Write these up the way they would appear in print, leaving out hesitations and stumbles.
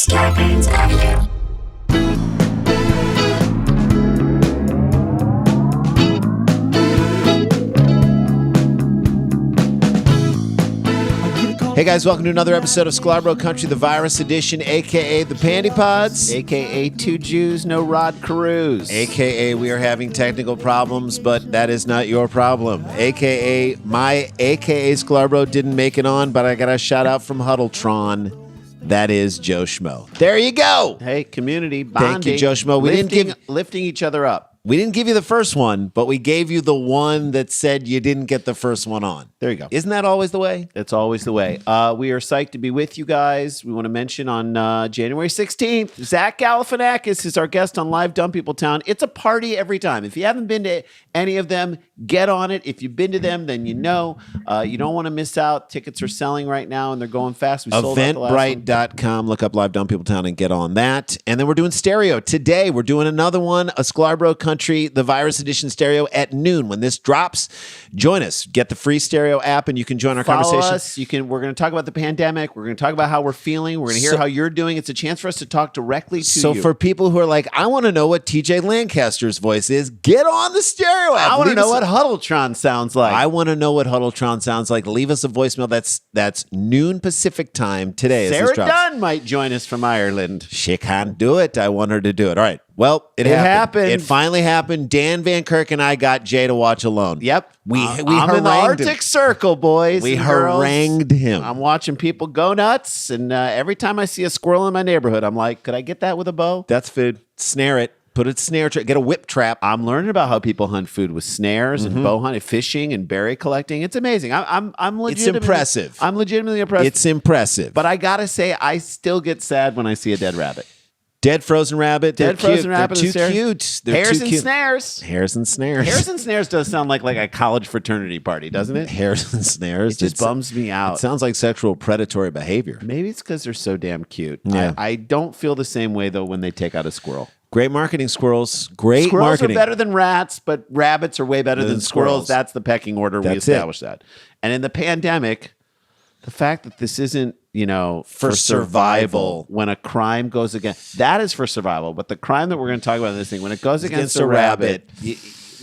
Scarpins Avenue. Hey guys, welcome to another episode of Sklar Country, the virus edition, aka the Pandy Pods, AKA Two Jews, No Rod Carews, aka we are having technical problems, but that is not your problem, aka my aka Sklar didn't make it on, but I got a shout out from Huddletron. That is Joe Schmo. There you go. Hey, community bonding. Thank you, Joe Schmo. Lifting each other up. We didn't give you the first one, but we gave you the one that said you didn't get the first one on. There you go. Isn't that always the way? It's always the way. We are psyched to be with you guys. We want to mention on January 16th, Zach Galifianakis is our guest on Live Dumb People Town. It's a party every time. If you haven't been to any of them, get on it. If you've been to them, then you know. You don't want to miss out. Tickets are selling right now, and they're going fast. We sold out the last one. Eventbrite.com. Look up Live Dumb People Town and get on that. And then we're doing stereo. Today, we're doing another one, a Sklar Country, the Virus Edition stereo at noon. When this drops, join us. Get the free stereo app, and you can join our conversation. Us. We're going to talk about the pandemic. We're going to talk about how we're feeling. We're going to hear how you're doing. It's a chance for us to talk directly to you. So for people who are like, I want to know what TJ Lancaster's voice is, get on the stereo app. I want to know what Huddletron sounds like. I want to know what Huddletron sounds like. Leave us a voicemail. That's noon Pacific time today. Sarah Dunn might join us from Ireland. She can't do it. I want her to do it. All right. Well, it happened. It finally happened. Dan Van Kirk and I got Jay to watch Alone. Yep. We I'm in the Arctic Circle, boys. We and girls. harangued him. I'm watching people go nuts, and every time I see a squirrel in my neighborhood, I'm like, could I get that with a bow? That's food. Snare it. Put a snare trap. Get a whip trap. I'm learning about how people hunt food with snares and bow hunting, fishing and berry collecting. It's amazing. I'm legitimately. It's impressive. I'm legitimately impressed. It's impressive. But I gotta say, I still get sad when I see a dead rabbit. Dead frozen rabbit. Dead frozen rabbit. They're too cute. Hares and snares. Hares and snares. Hares and snares does sound like a college fraternity party, doesn't it? Hares and snares. It just bums me out. It sounds like sexual predatory behavior. Maybe it's because they're so damn cute. Yeah. I don't feel the same way, though, when they take out a squirrel. Great marketing, squirrels. Great Squirrels marketing. are better than rats, but rabbits are way better than squirrels. That's the pecking order. We established that. And in the pandemic, the fact that this isn't, for survival, when a crime goes against, that is for survival. But the crime that we're going to talk about in this thing, when it goes against a rabbit,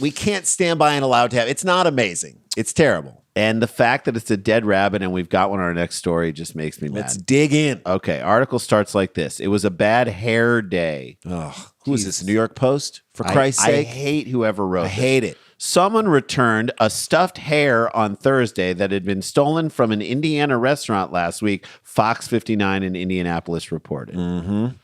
we can't stand by and allow it to have. It's not amazing. It's terrible. And the fact that it's a dead rabbit and we've got one on our next story just makes me mad. Let's dig in. Okay, article starts like this. It was a bad hair day. Oh, who is this? New York Post? For Christ's sake. I hate whoever wrote this. I hate it. Someone returned a stuffed hare on Thursday that had been stolen from an Indiana restaurant last week, Fox 59 in Indianapolis reported.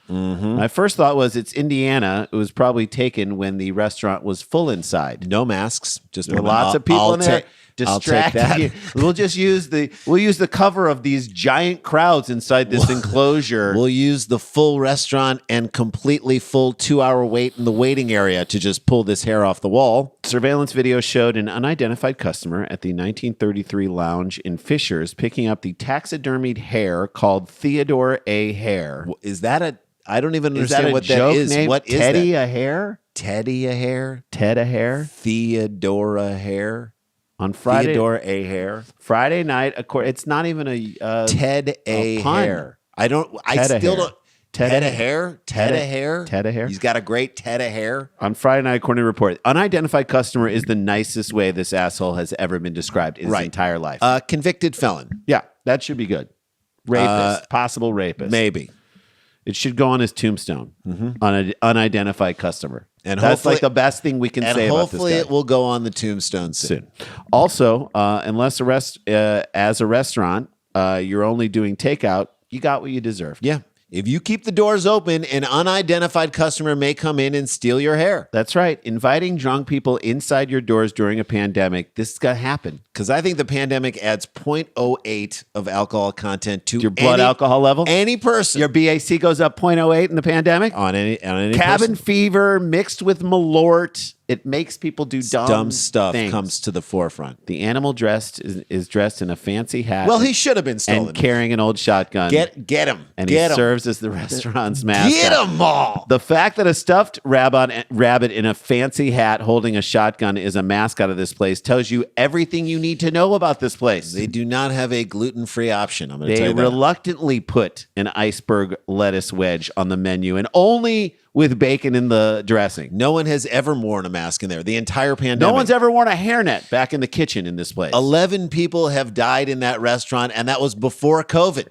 My first thought was it's Indiana. It was probably taken when the restaurant was full inside. No masks. Just lots of people in there. Distracting you. We'll use the cover of these giant crowds inside this enclosure. We'll use the full restaurant and completely full 2-hour wait in the waiting area to just pull this hair off the wall. Surveillance video showed an unidentified customer at the 1933 lounge in Fishers picking up the taxidermied hare called Theodore A. Hare. Is that I don't even understand what that is. What is Teddy that? a Hare? Teddy a Hare? Ted a Hare? Theodora Hare? On Friday, Theodore A. Hare. Friday night, it's not even a Ted A. Hare. Ted a Hare. He's got a great Ted a Hare. On Friday night, according to the report, unidentified customer is the nicest way this asshole has ever been described in his entire life. Convicted felon. Yeah, that should be good. Rapist, possible rapist. Maybe. It should go on his tombstone. On an unidentified customer. And that's like the best thing we can say about this guy. Hopefully it will go on the tombstone soon. Also, unless as a restaurant, you're only doing takeout, you got what you deserve. Yeah. If you keep the doors open, an unidentified customer may come in and steal your hair. That's right. Inviting drunk people inside your doors during a pandemic, this is going to happen. Because I think the pandemic adds 0.08 of alcohol content to your blood alcohol level. Any person. Your BAC goes up 0.08 in the pandemic. On any cabin person. fever mixed with Malort It makes people do Dumb stuff things. comes to the forefront. The animal is dressed in a fancy hat. Well, he should have been stolen. and carrying an old shotgun. Get him. And Get he him. serves as the restaurant's mascot. Get them all. The fact that a stuffed rabbit in a fancy hat holding a shotgun is a mascot of this place tells you everything you need to know about this place. They do not have a gluten-free option. I'm going to tell They you that. reluctantly put an iceberg lettuce wedge on the menu, and only with bacon in the dressing. No one has ever worn a mask in there. The entire pandemic. No one's ever worn a hairnet back in the kitchen in this place. 11 people have died in that restaurant, and that was before COVID.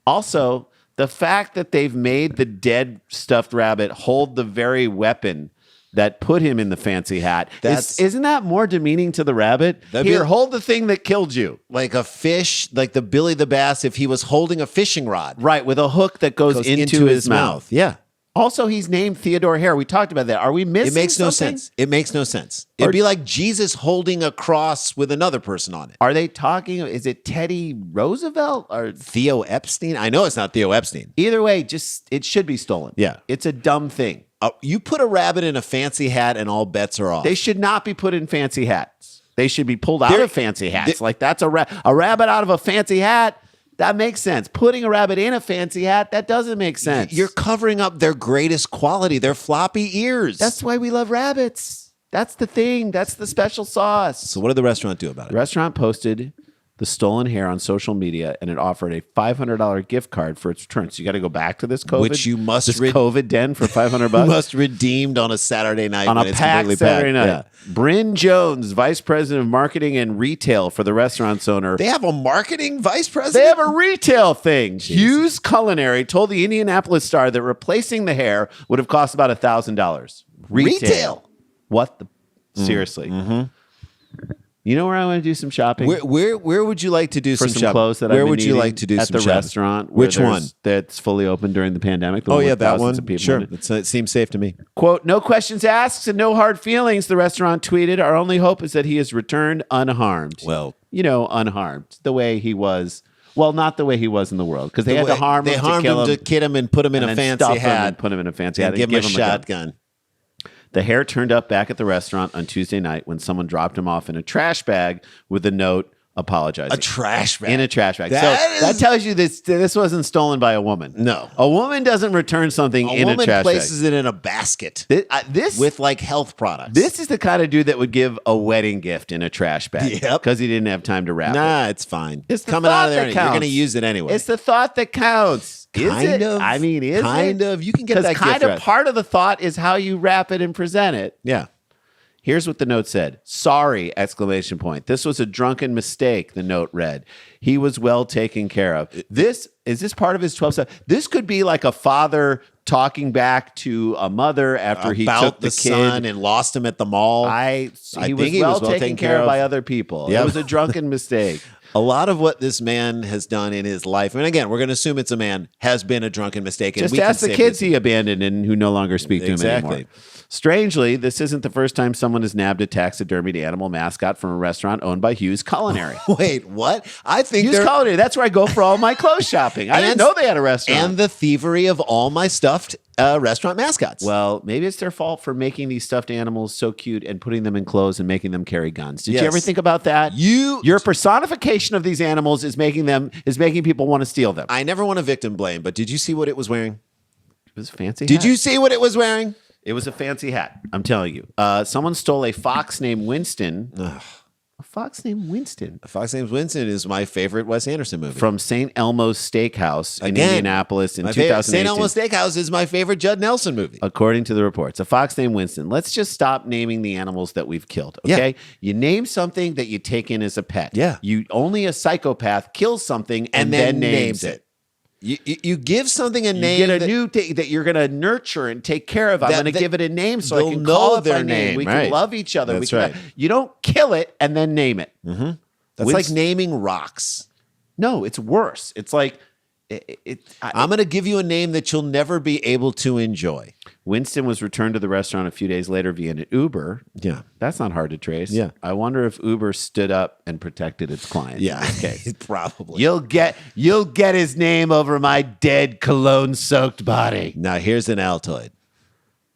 Also, the fact that they've made the dead stuffed rabbit hold the very weapon that put him in the fancy hat, isn't that more demeaning to the rabbit? Here, hold the thing that killed you. Like a fish, like the Billy the Bass, if he was holding a fishing rod. Right, with a hook that goes into his mouth. Yeah. Also, he's named Theodore Hare. We talked about that. Are we missing It makes no something? sense. It makes no sense. It'd be like Jesus holding a cross with another person on it. Are they talking? Is it Teddy Roosevelt or Theo Epstein? I know it's not Theo Epstein. Either way, it should be stolen. Yeah. It's a dumb thing. You put a rabbit in a fancy hat and all bets are off. They should not be put in fancy hats. They should be pulled out of fancy hats. Like that's a rabbit out of a fancy hat. That makes sense. Putting a rabbit in a fancy hat, that doesn't make sense. You're covering up their greatest quality, their floppy ears. That's why we love rabbits. That's the thing. That's the special sauce. So what did the restaurant do about it? The restaurant posted the stolen hair on social media, and it offered a $500 gift card for its return. So you got to go back to this COVID, Which you must COVID den for $500. Must redeemed on a Saturday night on when a it's packed completely Saturday packed. night. Yeah. Bryn Jones, vice president of marketing and retail for the restaurant's owner. They have a marketing vice president? They have a retail thing. Hughes Culinary told the Indianapolis Star that replacing the hair would have cost about $1,000. Retail? What the? Seriously. Mm-hmm. You know where I want to do some shopping? Where would you like to do for some some shopping? clothes that Where I've been would you eating like to do at some the shopping? restaurant? where Which one? That's fully open during the pandemic. The Oh one yeah, with that thousands one. of people Sure, in it. it seems safe to me. Quote, no questions asked and no hard feelings, the restaurant tweeted. Our only hope is that he is returned unharmed. Well, unharmed. The way he was. Well, not the way he was in the world, because they had to harm him. They harmed him to kid him and put him in a and fancy stuff him hat. and put him in a fancy and hat give him a gun. shotgun. The hair turned up back at the restaurant on Tuesday night when someone dropped him off in a trash bag with a note apologizing. A trash bag. In a trash bag. That tells you this wasn't stolen by a woman. No. A woman doesn't return something in a trash bag. A woman places it in a basket This with like health products. This is the kind of dude that would give a wedding gift in a trash bag. Yep. Because he didn't have time to wrap it. Nah, it's fine. It's the coming thought out of there. that And you're going to counts. use it anyway. It's the thought that counts. Is Kind it? of. I mean, is kind it? of. You can get Because that kind gift of wrap. part of the thought is how you wrap it and present it. Yeah. Here's what the note said. Sorry, exclamation point. This was a drunken mistake, the note read. He was well taken care of. Is this part of his 12 steps? This could be like a father talking back to a mother after he took the kid. son and lost him at the mall. He think was he well was well taken care of by other people. Yep. It was a drunken mistake. A lot of what this man has done in his life, and again, we're going to assume it's a man, has been a drunken mistake. And Just we can ask the safely kids he abandoned and who no longer speak to him Exactly. anymore. Strangely, this isn't the first time someone has nabbed a taxidermied animal mascot from a restaurant owned by Hughes Culinary. Wait, what? I think Hughes Culinary, that's where I go for all my clothes shopping. I didn't know they had a restaurant. And the thievery of all my stuffed restaurant mascots. Well, maybe it's their fault for making these stuffed animals so cute and putting them in clothes and making them carry guns. Did you Yes. ever think about that? Your personification of these animals is making people want to steal them. I never want to victim blame, but did you see what it was wearing? It was a fancy Did hat. you see what it was wearing? It was a fancy hat. I'm telling you. Someone stole a fox named Winston. A fox named Winston. A Fox Named Winston is my favorite Wes Anderson movie. From St. Elmo's Steakhouse in Again, Indianapolis in my favorite- 2018. St. Elmo's Steakhouse is my favorite Judd Nelson movie. According to the reports, a fox named Winston. Let's just stop naming the animals that we've killed, okay? Yeah. You name something that you take in as a pet. Yeah. Only a psychopath kills something and then names it. You give something a You name. get a that- new thing that you're going to nurture and take care of. I'm That- going to that- give it a name so I they'll can know call it their by name. name, We right. can love each other. That's we can, right. You don't kill it and then name it. That's like naming rocks. No, it's worse. It's like I'm going to give you a name that you'll never be able to enjoy. Winston was returned to the restaurant a few days later via an Uber. Yeah. That's not hard to trace. Yeah. I wonder if Uber stood up and protected its client. Yeah, In this case. probably. You'll get his name over my dead cologne-soaked body. Now here's an Altoid.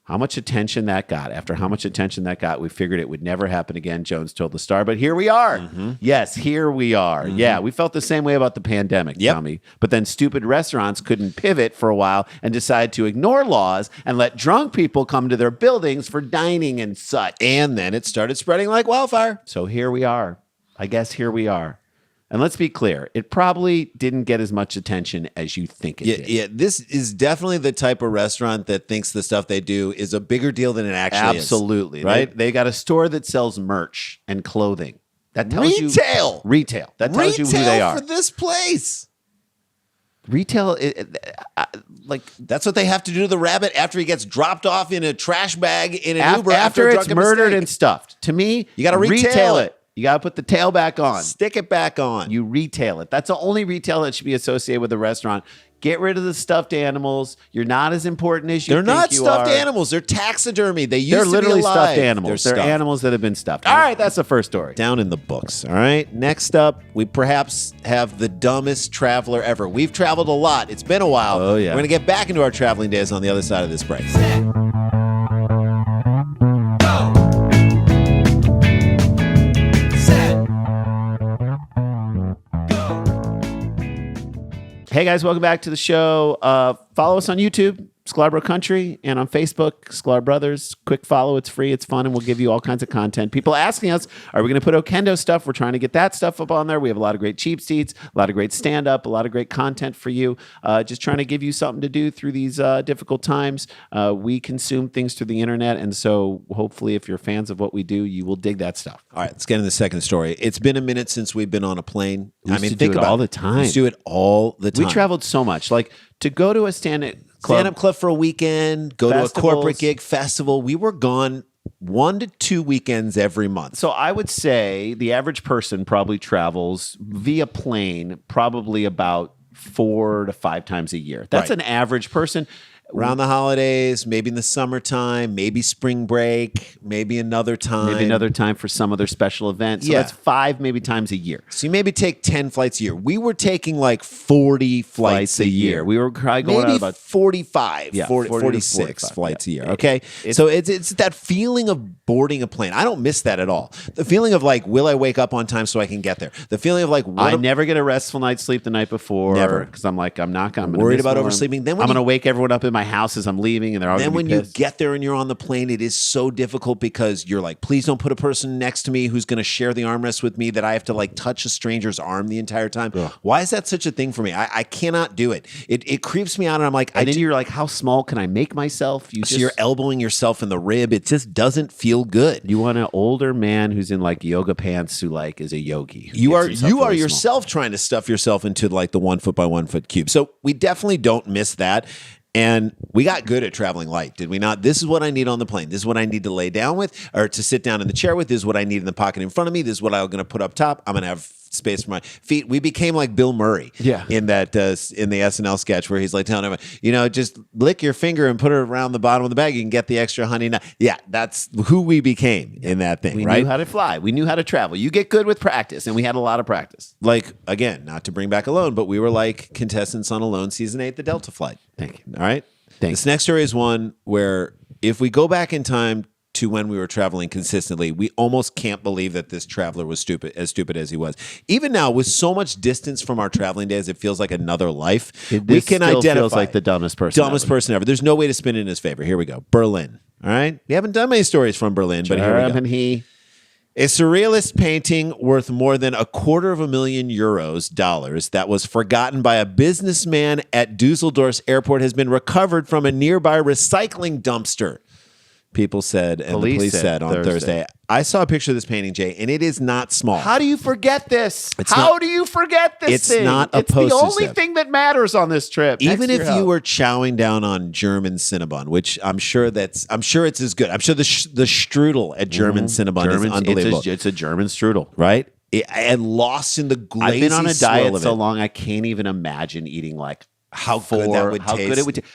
how much attention that got. After how much attention that got, we figured it would never happen again, Jones told the Star. But here we are. Yes, here we are. Yeah, we felt the same way about the pandemic, Tommy. But then stupid restaurants couldn't pivot for a while and decided to ignore laws and let drunk people come to their buildings for dining and such. And then it started spreading like wildfire. So here we are. I guess here we are. And let's be clear, it probably didn't get as much attention as you think it did. Yeah, this is definitely the type of restaurant that thinks the stuff they do is a bigger deal than it actually is. Absolutely. Right? They got a store that sells merch and clothing. That tells Retail. you retail. That tells you who they are. For this place. Retail, that's what they have to do to the rabbit after he gets dropped off in a trash bag in an Uber after a it's drunken murdered mistake. and stuffed. To me, You gotta retail it. You got to put the tail back on. Stick it back on. You retail it. That's the only retail that should be associated with a restaurant. Get rid of the stuffed animals. You're not as important as you They're think not you stuffed are. animals. They're taxidermy. They're literally alive. stuffed animals. They're stuffed. animals that have been stuffed. All right, that's the first story. Down in the books. All right. Next up, we perhaps have the dumbest traveler ever. We've traveled a lot. It's been a while. Oh, yeah. We're going to get back into our traveling days on the other side of this break. Hey guys, welcome back to the show. Follow us on YouTube, Sklar Country, and on Facebook, Sklar Brothers. Quick follow. It's free. It's fun, and we'll give you all kinds of content. People asking us, are we going to put Okendo stuff? We're trying to get that stuff up on there. We have a lot of great cheap seats, a lot of great stand-up, a lot of great content for you. Just trying to give you something to do through these difficult times. We consume things through the internet, and so hopefully if you're fans of what we do, you will dig that stuff. All right, let's get into the second story. It's been a minute since we've been on a plane. We used to do it all the time. We used to do it all the time. We traveled so much. Like, to go to a stand-up club for a weekend, go Festivals. to a corporate gig, festival. We were gone 1 to 2 weekends every month. So I would say the average person probably travels via plane probably about 4 to 5 times a year. That's Right. an average person. Around the holidays, maybe in the summertime, maybe spring break, maybe another time. Maybe another time for some other special event. So Yeah. that's 5 maybe times a year. So you maybe take 10 flights a year. We were taking like 40 flights a year. We were probably going maybe out about 45, Yeah, 40, 40 to 46 45, flights yeah. a year. Okay. So it's that feeling of boarding a plane. I don't miss that at all. The feeling of like, will I wake up on time so I can get there? The feeling of like, I never get a restful night's sleep the night before. Never. Because I'm like, I'm gonna worried miss about one. oversleeping. Then when I'm you- going to wake everyone up in my house as I'm leaving, and they're all then gonna when be you pissed. get there and you're on the plane, it is so difficult because you're like, please don't put a person next to me who's going to share the armrest with me that I have to like touch a stranger's arm the entire time. Ugh. Why is that such a thing for me? I cannot do it. It creeps me out, and I'm like, And then you're like, how small can I make myself? so you're elbowing yourself in the rib. It just doesn't feel good. You want an older man who's in like yoga pants who like is a yogi. who You gets are himself you are really small. yourself trying to stuff yourself into like the 1 foot by 1 foot cube. So we definitely don't miss that. And we got good at traveling light, did we not? This is what I need on the plane. This is what I need to lay down with or to sit down in the chair with. This is what I need in the pocket in front of me. This is what I'm going to put up top. I'm going to have space for my feet. We became like Bill Murray in that in the SNL sketch where he's like telling everyone, just lick your finger and put it around the bottom of the bag. You can get the extra honey. Yeah, that's who we became in that thing, We right? knew how to fly. We knew how to travel. You get good with practice, and we had a lot of practice. Like, again, not to bring back Alone, but we were like contestants on Alone Season 8, the Delta flight. Thank you. All right? Thanks. This next story is one where if we go back in time to when we were traveling consistently, we almost can't believe that this traveler was stupid as he was. Even now, with so much distance from our traveling days, it feels like another life. This still feels like the dumbest person ever. There's no way to spin it in his favor. Here we go. Berlin. All right? We haven't done many stories from Berlin, but here we go. Germany. A surrealist painting worth more than $250,000 dollars that was forgotten by a businessman at Dusseldorf's airport has been recovered from a nearby recycling dumpster. People said, and the police said on Thursday. I saw a picture of this painting, Jay, and it is not small. How do you forget this? It's How not- do you forget this it's thing? not a It's the postage only stamp. thing that matters on this trip. Even next to if your you house. were chowing down on German Cinnabon, which I'm sure it's as good. I'm sure the strudel at German Cinnabon is unbelievable. It's a German strudel. Right? And lost in the glazy I've been on a diet swirl of so it. long I can't even imagine eating like How good that would taste. good it would taste.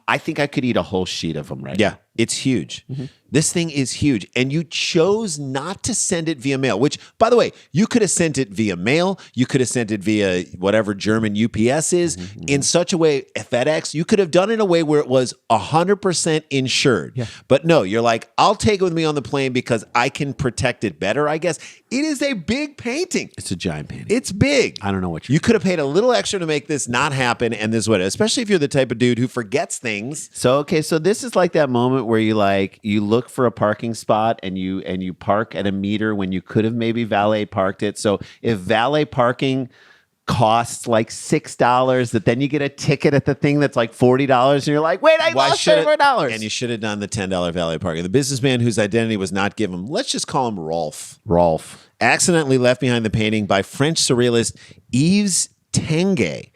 I think I could eat a whole sheet of them right Yeah. now. It's huge. Mm-hmm. This thing is huge. And you chose not to send it via mail, which, by the way, you could have sent it via mail. You could have sent it via whatever German UPS is in such a way, FedEx. You could have done it in a way where it was 100% insured. Yeah. But no, you're like, I'll take it with me on the plane because I can protect it better, I guess. It is a big painting. It's a giant painting. It's big. I don't know what you could have paid a little extra to make this not happen, and this would, especially if you're the type of dude who forgets things. So this is like that moment where you look for a parking spot and you park at a meter when you could have maybe valet parked it. So if valet parking costs like $6, that then you get a ticket at the thing that's like $40, and you're like, wait, I lost $34. And you should have done the $10 valet parking. The businessman whose identity was not given, let's just call him Rolf, accidentally left behind the painting by French surrealist Yves Tanguy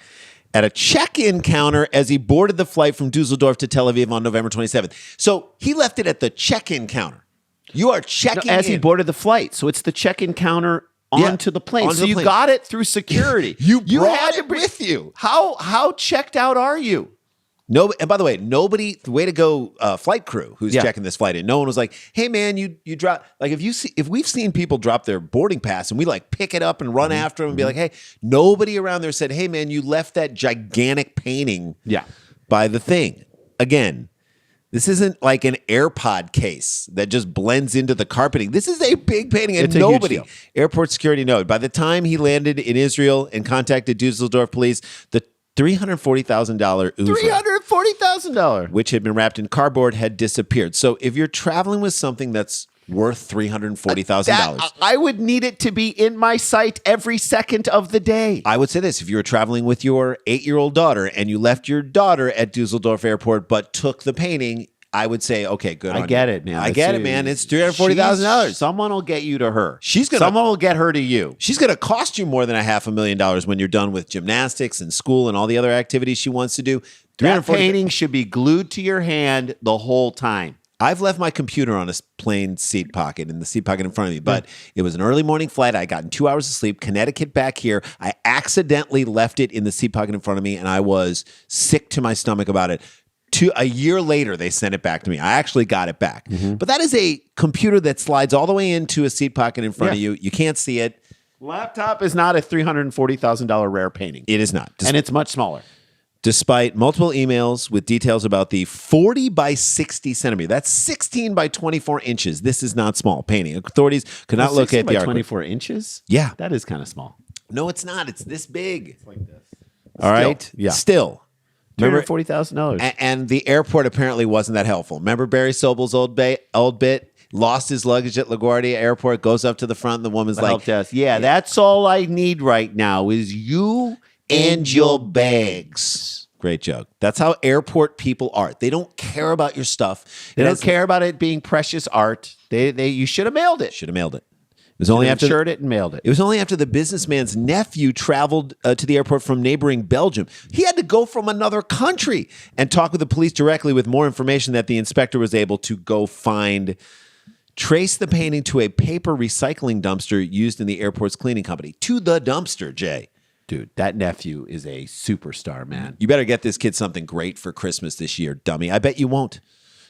at a check-in counter as he boarded the flight from Dusseldorf to Tel Aviv on November 27th. So he left it at the check-in counter. You are checking as he boarded the flight. So it's the check-in counter onto the plane. Onto so the you plane. got it through security. You brought had it with you. How checked out are you? No, and by the way, nobody. Way to go, flight crew who's Yeah. checking this flight in. No one was like, "Hey, man, you drop." Like if we've seen people drop their boarding pass and we like pick it up and run after them and be like, "Hey," nobody around there said, "Hey, man, you left that gigantic painting." Yeah. By the thing again. This isn't like an AirPod case that just blends into the carpeting. This is a big painting, and It's a huge nobody, deal. airport security, noted. By the time he landed in Israel and contacted Dusseldorf police, the $340,000 oeuvre, $340,000. which had been wrapped in cardboard, had disappeared. So if you're traveling with something that's worth $340,000, I would need it to be in my sight every second of the day. I would say this: if you were traveling with your 8-year-old daughter and you left your daughter at Dusseldorf Airport but took the painting, I would say, okay, good. I get it, man. I get it, man. It's $340,000. Someone will get you to her. Someone will get her to you. She's going to cost you more than $500,000 when you're done with gymnastics and school and all the other activities she wants to do. That painting should be glued to your hand the whole time. I've left my computer on a plain seat pocket, in the seat pocket in front of me, but it was an early morning flight. I got 2 hours of sleep, Connecticut back here. I accidentally left it in the seat pocket in front of me, and I was sick to my stomach about it. A year later, they sent it back to me. I actually got it back. But that is a computer that slides all the way into a seat pocket in front of you. You can't see it. Laptop is not a $340,000 rare painting. It is not. And it's much smaller. Despite multiple emails with details about the 40 by 60 centimeter, that's 16 by 24 inches. This is not small painting. Authorities could not locate the artwork. 24 inches? Yeah. That is kind of small. No, it's not. It's this big. It's like this. All right. Yeah. Still. $340,000. And the airport apparently wasn't that helpful. Remember Barry Sobel's old bit? Lost his luggage at LaGuardia Airport, goes up to the front, and the woman's like, help desk. Yeah, that's all I need right now is you and your bags. Great joke. That's how airport people are. They don't care about your stuff. They don't care about it being precious art. You should have mailed it. Should have mailed it. It was only after insured it and mailed it. It was only after the businessman's nephew traveled to the airport from neighboring Belgium. He had to go from another country and talk with the police directly with more information that the inspector was able to go find. Trace the painting to a paper recycling dumpster used in the airport's cleaning company. To the dumpster, Jay. Dude, that nephew is a superstar, man. You better get this kid something great for Christmas this year, dummy. I bet you won't.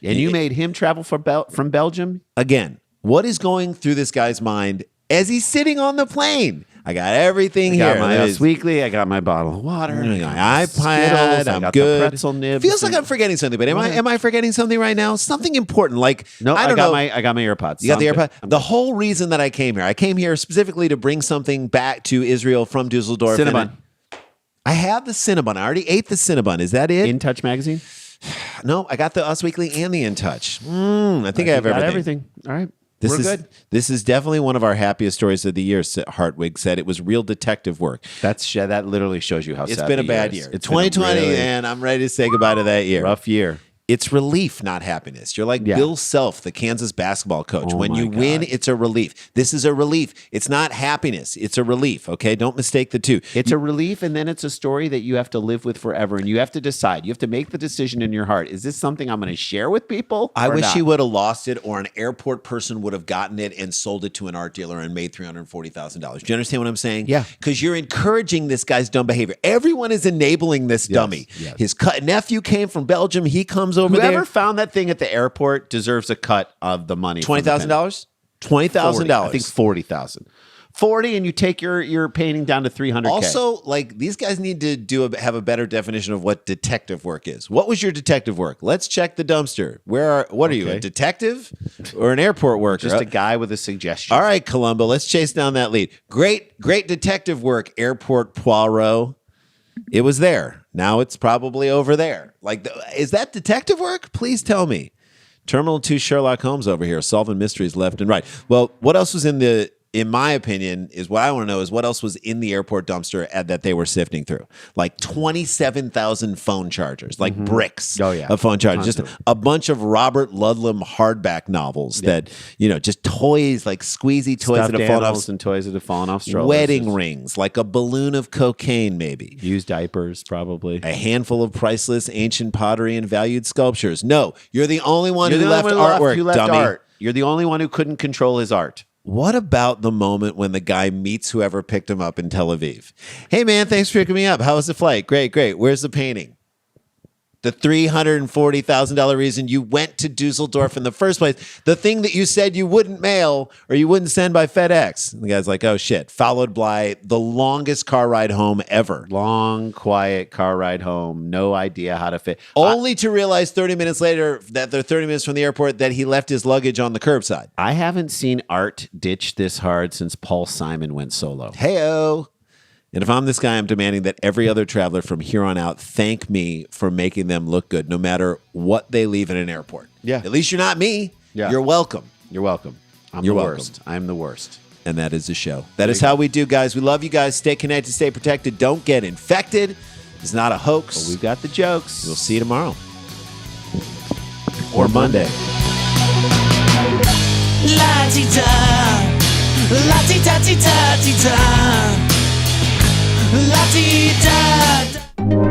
And you made him travel from Belgium? Again, what is going through this guy's mind as he's sitting on the plane? I got everything here. I got my Us Weekly. I got my bottle of water. My iPad. I'm got good. The pretzel nibs. Feels like I'm forgetting something, but am I forgetting something right now? Something important, like no. I got my AirPods. You got the AirPods. The whole reason that I came here specifically to bring something back to Israel from Dusseldorf. Cinnabon. I have the Cinnabon. I already ate the Cinnabon. Is that it? In Touch magazine. No, I got the Us Weekly and the In Touch. I think I have everything. All right. We're good. This is definitely one of our happiest stories of the year, Hartwig said. It was real detective work. That literally shows you how it's sad been a the bad year year. is. It's 2020, and I'm ready to say goodbye to that year. Rough year. It's relief, not happiness. You're like Bill Self, the Kansas basketball coach. When you win, it's a relief. This is a relief. It's not happiness. It's a relief, okay? Don't mistake the two. It's a relief, and then it's a story that you have to live with forever, and you have to decide. You have to make the decision in your heart. Is this something I'm going to share with people? I wish he would have lost it, or an airport person would have gotten it and sold it to an art dealer and made $340,000. Do you understand what I'm saying? Yeah. Because you're encouraging this guy's dumb behavior. Everyone is enabling this dummy. Yes. His nephew came from Belgium. He comes over Whoever there. found that thing at the airport deserves a cut of the money. $20,000. $40. $20,000. I think 40,000. 40, and you take your painting down to 300K. Also, like these guys need to have a better definition of what detective work is. What was your detective work? Let's check the dumpster. What are you, a detective or an airport worker? just a guy with a suggestion. All right, Columbo, let's chase down that lead. Great detective work, Airport Poirot. It was there. Now it's probably over there. Like, is that detective work? Please tell me. Terminal 2 Sherlock Holmes over here, solving mysteries left and right. Well, what else was in my opinion, is what I want to know is what else was in the airport dumpster that they were sifting through. Like 27,000 phone chargers, like bricks of phone chargers. Just a bunch of Robert Ludlum hardback novels that, just toys, like squeezy toys Stuffed that have fallen animals off. and toys that have fallen off strollers. Wedding rings, like a balloon of cocaine, maybe. Used diapers, probably. A handful of priceless ancient pottery and valued sculptures. No, you're the only one who left artwork, dummy. art. You're the only one who couldn't control his art. What about the moment when the guy meets whoever picked him up in Tel Aviv? Hey, man, thanks for picking me up. How was the flight? Great. Where's the painting? The $340,000 reason you went to Dusseldorf in the first place. The thing that you said you wouldn't mail or you wouldn't send by FedEx. And the guy's like, oh, shit. Followed by the longest car ride home ever. Long, quiet car ride home. No idea how to fit. Only to realize 30 minutes later that they're 30 minutes from the airport that he left his luggage on the curbside. I haven't seen art ditch this hard since Paul Simon went solo. Hey-o. And if I'm this guy, I'm demanding that every other traveler from here on out thank me for making them look good, no matter what they leave in an airport. Yeah. At least you're not me. Yeah. You're welcome. You're welcome. I'm You're the welcome. worst. I'm the worst. And that is the show. That is how we do, guys. We love you guys. Stay connected, stay protected. Don't get infected. It's not a hoax. But we've got the jokes. We'll see you tomorrow. Or Monday. La-ti-da, la-ti-da-ti-da-ti-da, la-ti-da.